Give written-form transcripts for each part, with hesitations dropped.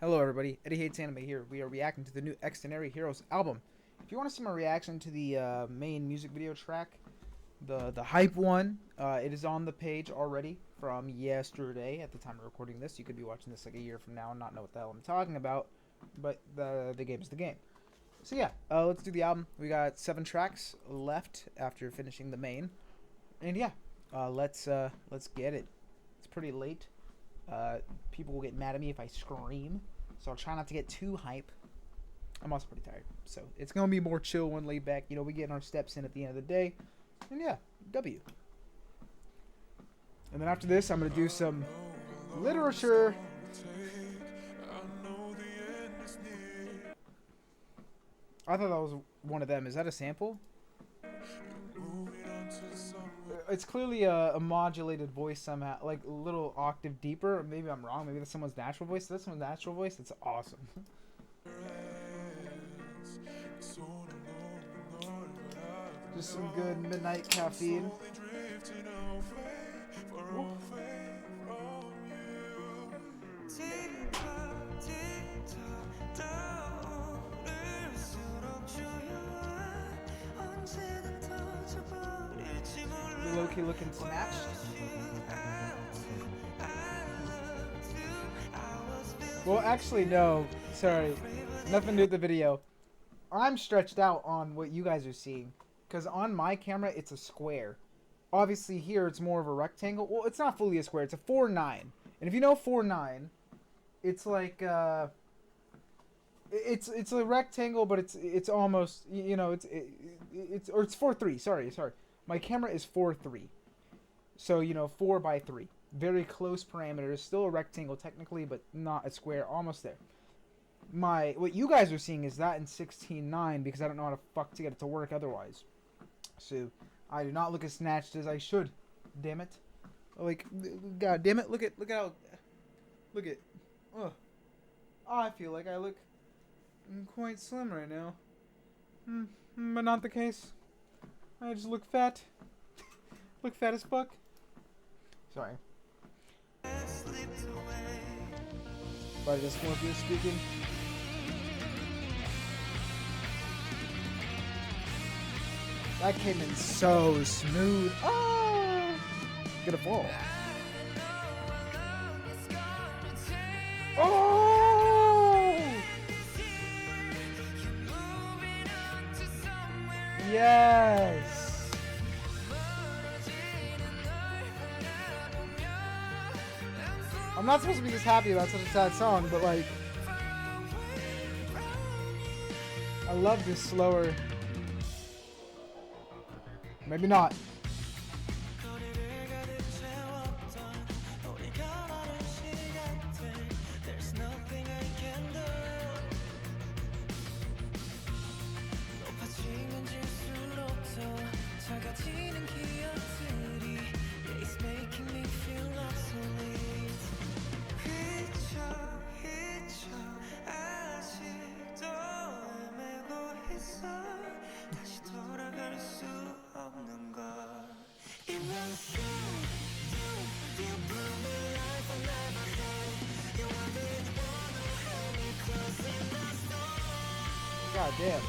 Hello everybody, Eddie Hates Anime here. We are reacting to the new Xdinary Heroes album. If you want to see my reaction to the main music video track, the hype one, it is on the page already from yesterday at the time of recording this. You could be watching this like a year from now and not know what the hell I'm talking about, but the game is the game. So yeah, let's do the album. We got 7 tracks left after finishing the main, and yeah, let's get it. It's pretty late. People will get mad at me if I scream, so I'll try not to get too hype. I'm also pretty tired, so it's gonna be more chill and laid back. You know, we getting our steps in at the end of the day, and yeah, W. And then after this, I'm gonna do some literature. I thought that was one of them. Is that a sample? It's clearly a modulated voice somehow, like a little octave deeper. Maybe I'm wrong. Maybe that's someone's natural voice. If that's someone's natural voice. That's awesome. Just some good midnight caffeine. Ooh. You're low-key looking snatched. Well, actually, no. Sorry. Nothing to do with the video. I'm stretched out on what you guys are seeing. Because on my camera, it's a square. Obviously, here, it's more of a rectangle. Well, it's not fully a square. It's a 4-9. And if you know 4-9, it's like, it's a rectangle, but it's almost, you know, it's 4-3. Sorry. My camera is 4-3. So, you know, 4 by 3. Very close parameters. Still a rectangle technically, but not a square. Almost there. What you guys are seeing is that in 16:9 because I don't know how to fuck to get it to work otherwise. So, I do not look as snatched as I should. Damn it. Like, god damn it. Look at how, ugh. I feel like I look quite slim right now. But not the case. I just look fat. Look fat as fuck. Sorry. But it is Scorpio speaking. That came in so smooth. Oh! Gonna fall. Oh! Yes! I'm not supposed to be this happy about such a sad song, but like, I love this slower. Maybe not. God damn.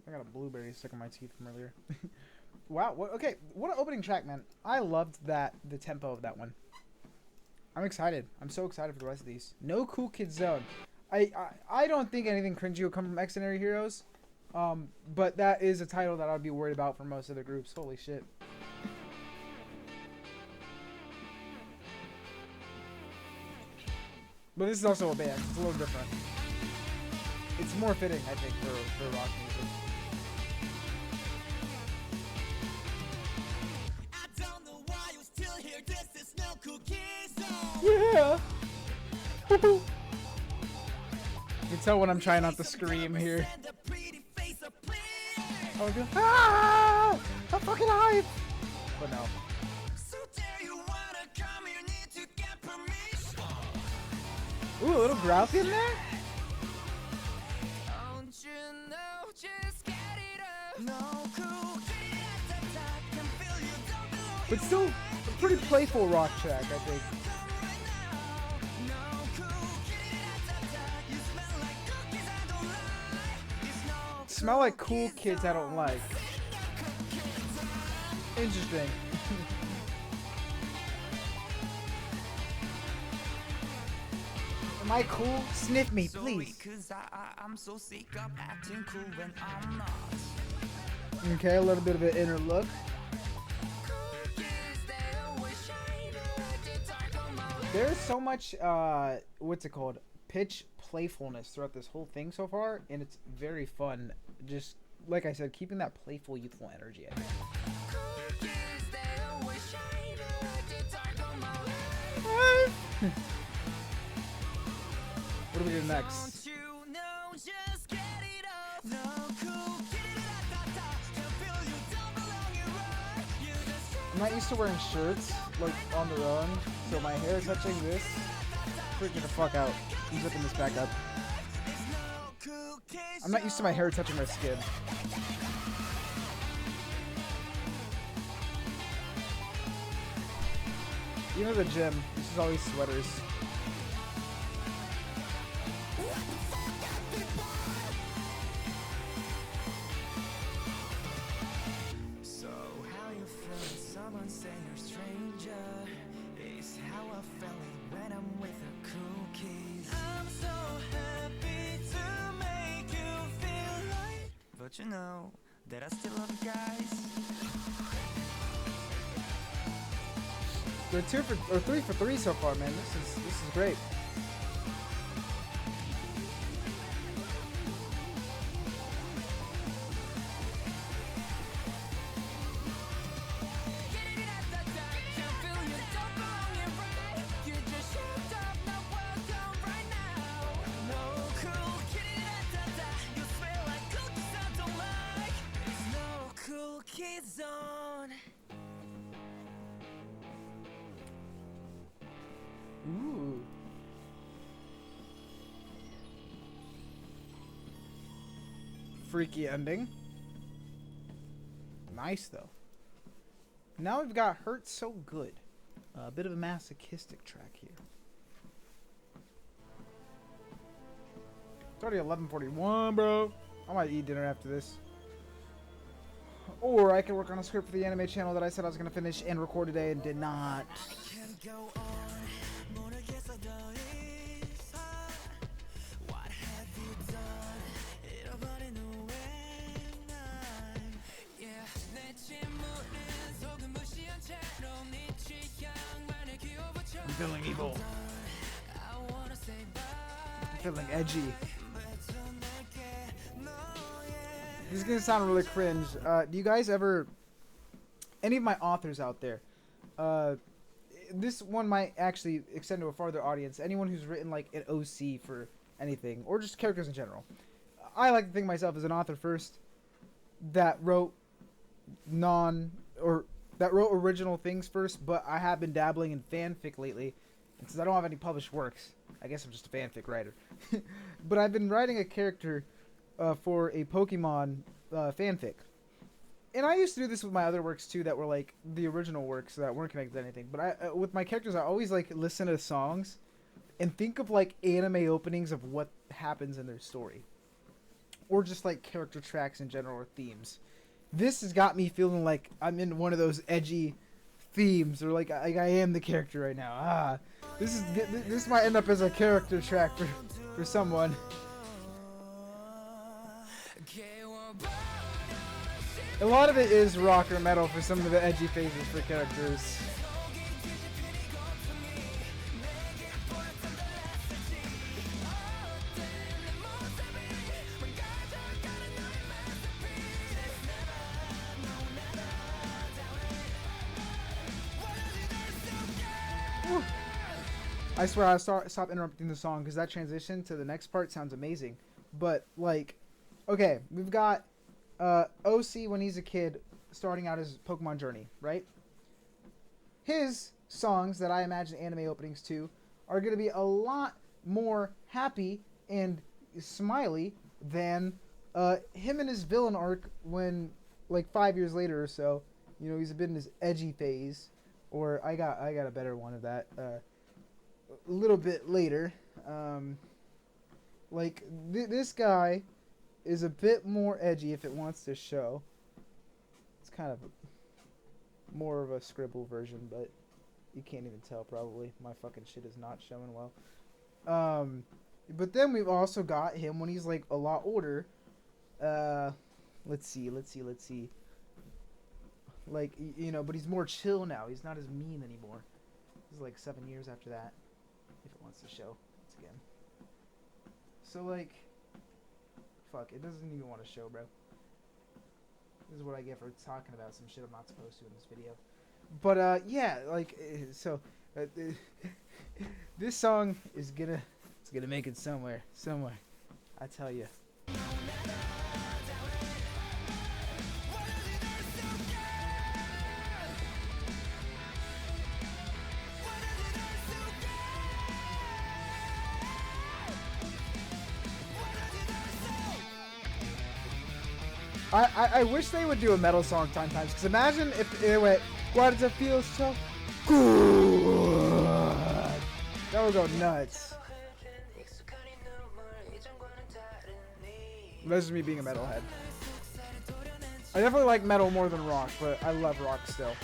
I got a blueberry stuck in my teeth from earlier. Wow. What, okay. What an opening track, man. I loved that. The tempo of that one. I'm excited. I'm so excited for the rest of these. No Cool Kids Zone. I don't think anything cringy will come from Xdinary Heroes. But that is a title that I'd be worried about for most other groups. Holy shit. But this is also a band. It's a little different. It's more fitting, I think, for rock music. I don't know why you still hear this is no cookie zone. Yeah. You can tell when I'm trying not to scream here. Oh, good. Ah! I'm fucking hype. But no. Ooh, a little Grout in there? But still a pretty playful rock track, I think. Smell like cool kids I don't like. Interesting. Am I cool? Sniff me, please. Okay, a little bit of an inner look. There's so much, what's it called? Pitch playfulness throughout this whole thing so far, and it's very fun. Just, like I said, keeping that playful, youthful energy, I think. What do we do next? I'm not used to wearing shirts, like, on their own, so my hair touching this, freaking the fuck out. I'm zipping this back up. I'm not used to my hair touching my skin. Even at the gym, this is always sweaters. So how you feel someone say you're a stranger is how I felt when I'm with the cookies. I'm so happy to make you feel like, but you know that I still love you guys. They're 3 for 3 so far, man. This is great. Ooh. Freaky ending. Nice, though. Now we've got Hurt So Good. A bit of a masochistic track here. It's already 11:41, bro. I might eat dinner after this. Or I can work on a script for the anime channel that I said I was going to finish and record today and did not. I'm feeling evil. I'm feeling edgy. This is gonna sound really cringe. Do you guys ever, any of my authors out there, this one might actually extend to a farther audience. Anyone who's written like an OC for anything, or just characters in general. I like to think of myself as an author first that wrote original things first, but I have been dabbling in fanfic lately. And since I don't have any published works, I guess I'm just a fanfic writer. But I've been writing a character for a Pokemon fanfic. And I used to do this with my other works too that were like the original works that weren't connected to anything. But with my characters, I always like listen to songs and think of like anime openings of what happens in their story. Or just like character tracks in general or themes. this has got me feeling like I'm in one of those edgy themes, or like I am the character right now. This might end up as a character track for someone. A lot of it is rock or metal for some of the edgy phases for characters. Whew. I swear I stop interrupting the song because that transition to the next part sounds amazing. But like, okay, we've got OC when he's a kid starting out his Pokemon journey, right? His songs that I imagine anime openings to are going to be a lot more happy and smiley than him and his villain arc when, like, 5 years later or so, you know, he's been in his edgy phase. Or I got a better one of that a little bit later. This guy is a bit more edgy if it wants to show. It's kind of more of a scribble version, but you can't even tell probably. My fucking shit is not showing well. But then we've also got him when he's like a lot older. Let's see. Like, you know, but he's more chill now. He's not as mean anymore. This is like 7 years after that, if it wants to show once again. So like, fuck, it doesn't even want to show, bro. This is what I get for talking about some shit I'm not supposed to in this video. But yeah, like, so this song is gonna make it somewhere. I tell you. I wish they would do a metal song sometimes, because imagine if it went, why does it feel so good? That would go nuts. That's just me being a metalhead. I definitely like metal more than rock, but I love rock still.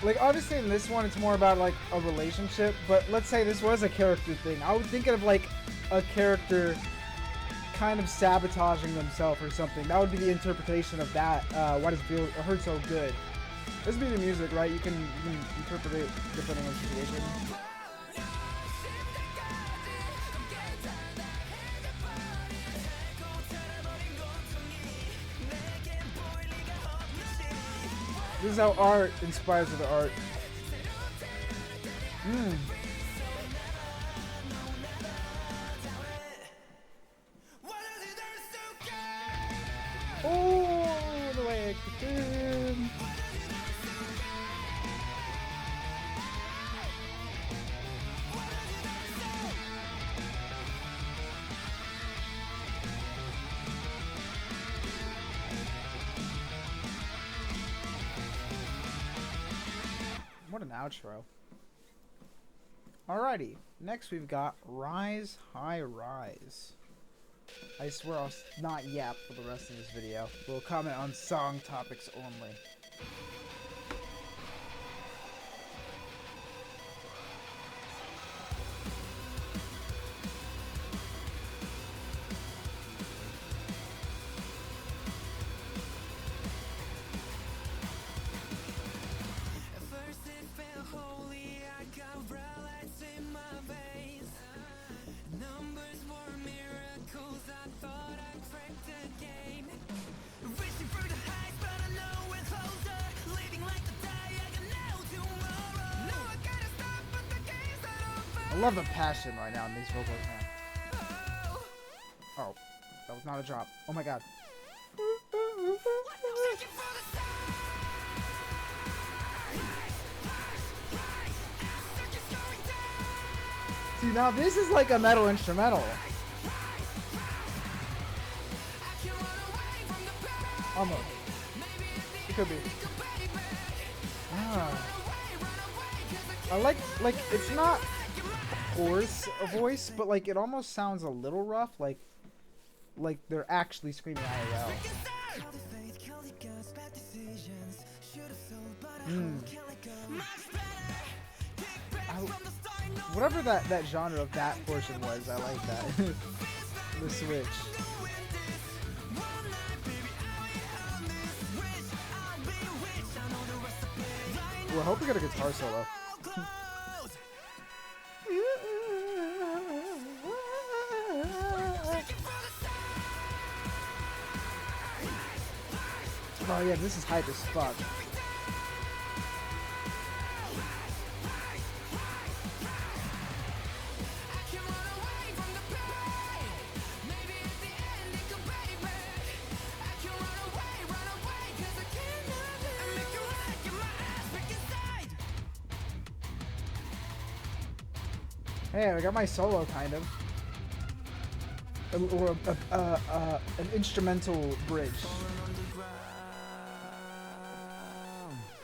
Like, obviously in this one it's more about like a relationship, but let's say this was a character thing. I would think of like a character kind of sabotaging themselves or something. That would be the interpretation of that. Why does it feel hurt so good? This would be the music, right? You can interpret it depending on the situation. This is how art inspires other art. Oh, the way I could. What an outro. Alrighty, next we've got Rise High Rise. I swear I'll not yap for the rest of this video. We'll comment on song topics only. I love the passion right now in these vocals, man. Oh, that was not a drop. Oh my god. See, now this is like a metal instrumental. Almost. It could be. Ah. I like, it's not hoarse a voice, but like it almost sounds a little rough, like they're actually screaming IRL. Whatever that genre of that portion was, I like that. The switch. Well, I hope we get a guitar solo. Oh yeah, this is hype as fuck. Hey, I got my solo, kind of. Or an instrumental bridge.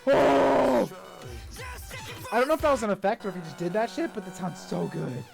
Oh! I don't know if that was an effect or if he just did that shit, but that sounds so good.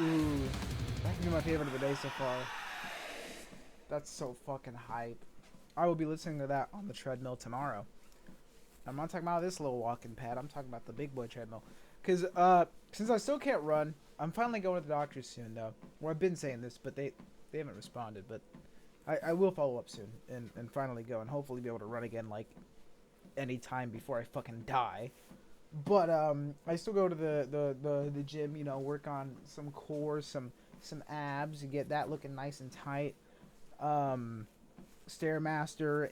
Ooh, that can be my favorite of the day so far. That's so fucking hype. I will be listening to that on the treadmill tomorrow. I'm not talking about this little walking pad. I'm talking about the big boy treadmill. Because since I still can't run, I'm finally going to the doctor soon, though. Well, I've been saying this, but they haven't responded. But I will follow up soon and finally go and hopefully be able to run again, like, any time before I fucking die. But I still go to the gym, you know, work on some core, some abs, and get that looking nice and tight. Stairmaster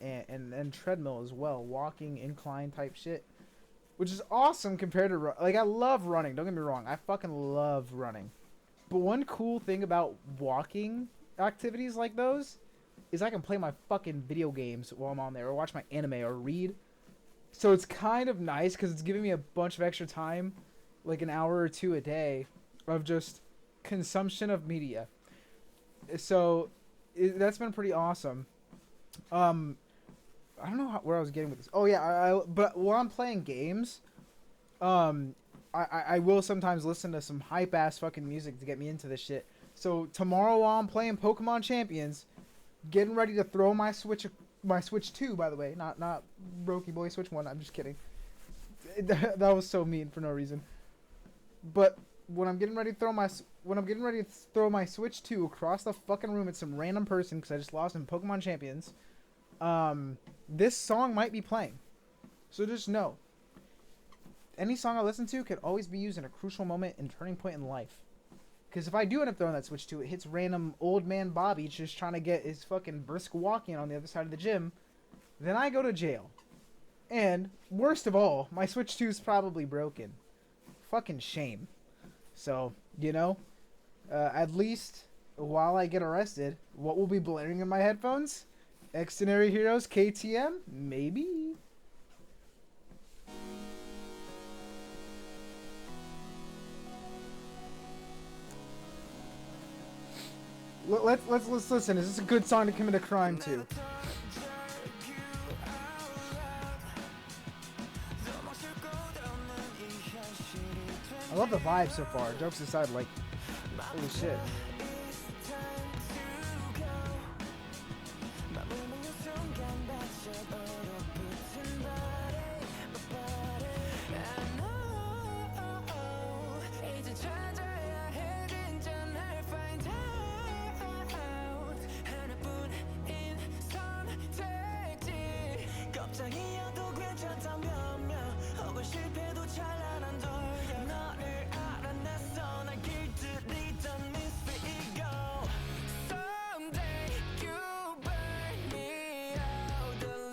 and treadmill as well, walking incline type shit, which is awesome compared to like I love running. Don't get me wrong, I fucking love running. But one cool thing about walking activities like those is I can play my fucking video games while I'm on there, or watch my anime, or read. So it's kind of nice because it's giving me a bunch of extra time, like an hour or two a day, of just consumption of media. So that's been pretty awesome. I don't know where I was getting with this. Oh yeah, but while I'm playing games, I will sometimes listen to some hype ass fucking music to get me into this shit. So tomorrow while I'm playing Pokemon Champions, getting ready to throw my Switch 2, by the way, not Brokey Boy Switch 1. I'm just kidding. That was so mean for no reason. But when I'm getting ready to throw my Switch 2 across the fucking room at some random person because I just lost in Pokemon Champions, this song might be playing. So just know, any song I listen to could always be used in a crucial moment and turning point in life. Because if I do end up throwing that Switch 2, it hits random old man Bobby just trying to get his fucking brisk walking on the other side of the gym, then I go to jail. And, worst of all, my Switch 2 is probably broken. Fucking shame. So, you know, at least while I get arrested, what will be blaring in my headphones? Xdinary Heroes KTM? Maybe? Let's listen. Is this a good song to commit a crime to? I love the vibe so far. Jokes aside, like, holy shit.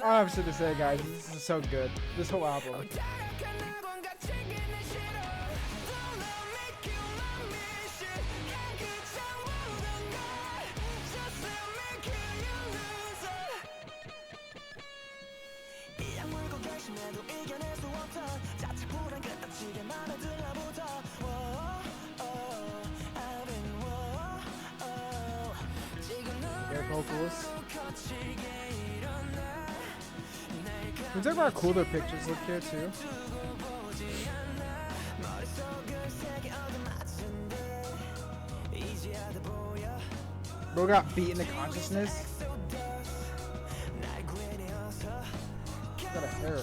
don't have shit to say, guys. This is so good. This whole album. Their vocals. Can we talk about how cool their pictures look here too? Bro got beat into consciousness. Got a hair.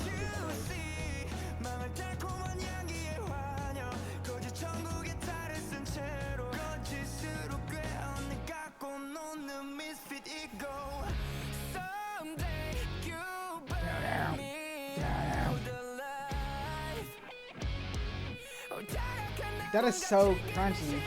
That is so crunchy.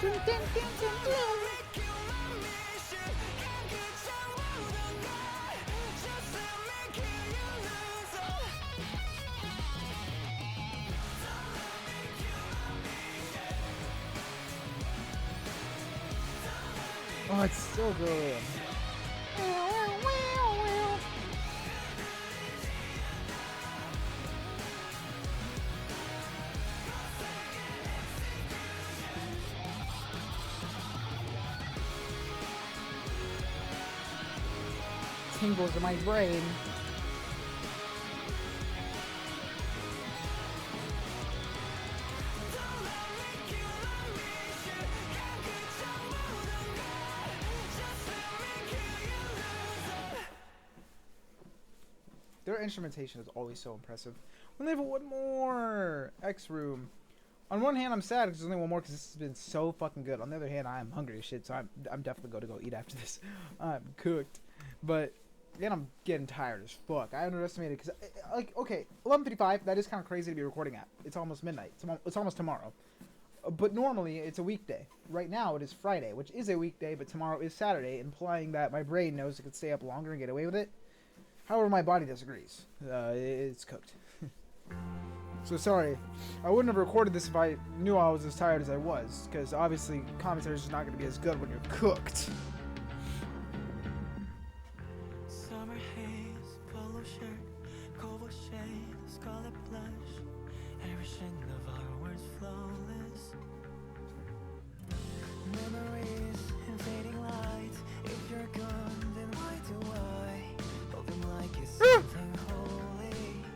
Oh, it's so good. Tingles in my brain. Their instrumentation is always so impressive. When they have one more X Room. On one hand, I'm sad because there's only one more because this has been so fucking good. On the other hand, I'm hungry as shit, so I'm definitely going to go eat after this. I'm cooked, but again, I'm getting tired as fuck. I underestimated because, like, okay, 11:55. That is kind of crazy to be recording at. It's almost midnight. It's almost tomorrow. But normally it's a weekday. Right now it is Friday, which is a weekday, but tomorrow is Saturday, implying that my brain knows it could stay up longer and get away with it. However, my body disagrees. It's cooked. So sorry. I wouldn't have recorded this if I knew I was as tired as I was, because obviously commentary is not going to be as good when you're cooked. Summer haze, polo shirt, cobalt shade, scarlet blush, everything of our words flawless. Memories and fading lights. If you're gone, then why do I hold them like it's something holy?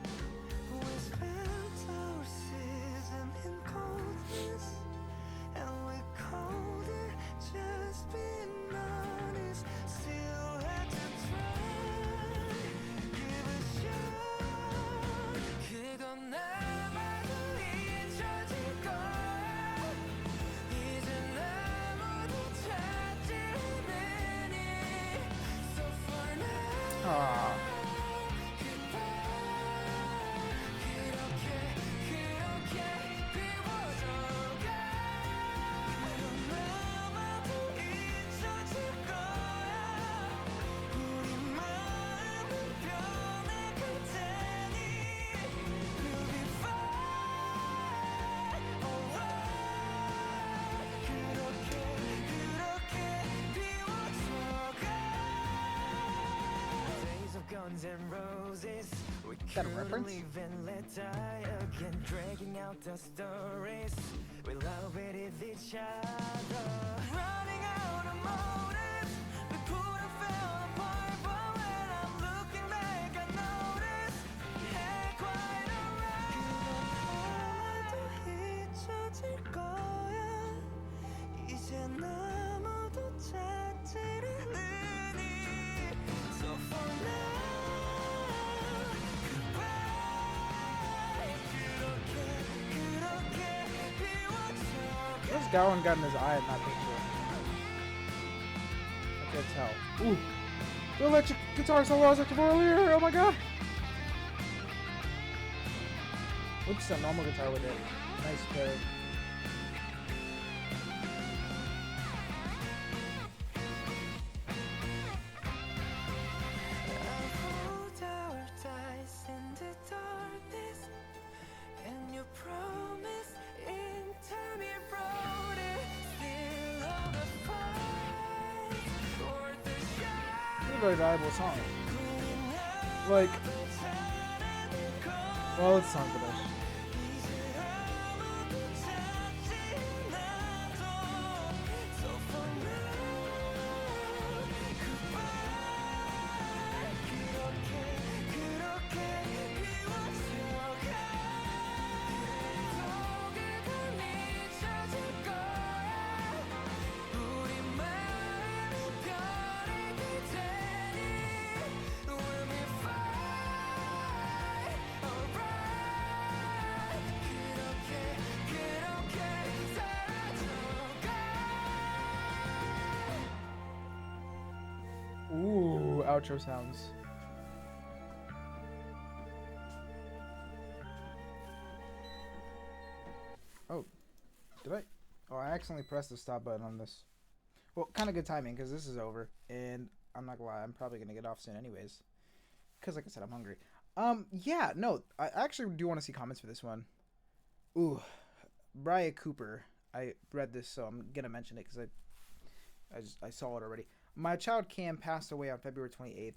We spent our season in coldness, and we called it just being honest. Still had to try, give a shot. 그건 남아도 잊혀질 거야. 이젠 아무도 찾지 않으니. So for now. Guns and roses, we that a reference? Live and let die again, dragging out the stories. We love it with each other, running out of motives. We could have fell apart, but when I'm looking back, I notice we had quite a ride. 잊혀질 거야. 이젠 아무도 찾지 않으니. So for now. Where's Gowan got in his eye in that picture? I can't tell. Ooh! The electric guitar solo I was looking for earlier! Oh my god! Looks a normal guitar with it. Nice pair. very valuable song. Like, well, it's song for this. Ooh, outro sounds. Oh, did I? Oh, I accidentally pressed the stop button on this. Well, kind of good timing because this is over, and I'm not gonna lie, I'm probably gonna get off soon anyways. Because, like I said, I'm hungry. Yeah, no, I actually do want to see comments for this one. Ooh, Brian Cooper. I read this, so I'm gonna mention it because I saw it already. My child Cam passed away on February 28th,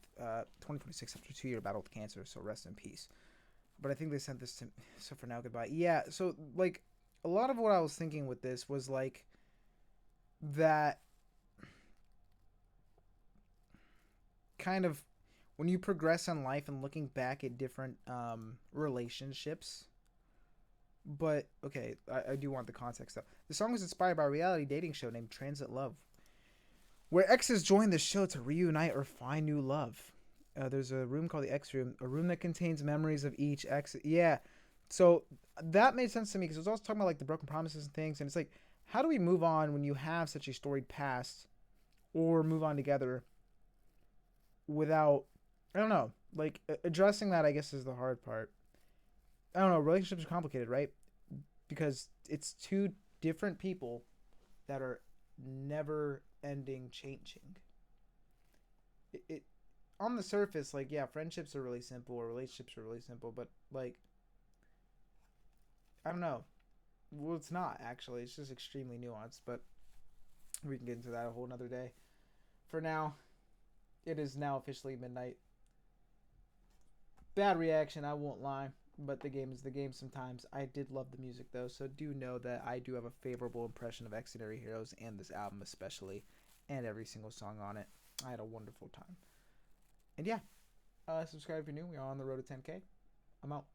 2026, after a 2-year battle with cancer. So rest in peace. But I think they sent this to. So for now, goodbye. Yeah. So like, a lot of what I was thinking with this was like that kind of when you progress in life and looking back at different relationships. But okay, I do want the context though. The song was inspired by a reality dating show named Transit Love, where exes join the show to reunite or find new love. There's a room called the X Room, a room that contains memories of each ex. Yeah, so that made sense to me because it was also talking about like the broken promises and things, and it's like, how do we move on when you have such a storied past, or move on together without, I don't know, like addressing that. I guess is the hard part. I don't know. Relationships are complicated, right? Because it's two different people that are never ending changing. It on the surface, like, yeah, friendships are really simple or relationships are really simple, but like, I don't know. Well, it's not actually. It's just extremely nuanced, but we can get into that a whole nother day. For now, it is now officially midnight. Bad reaction, I won't lie, but the game is the game sometimes. I did love the music though, so do know that I do have a favorable impression of Xdinary Heroes and this album especially, and every single song on it. I had a wonderful time. And yeah, subscribe if you're new. We are on the road to 10K. I'm out.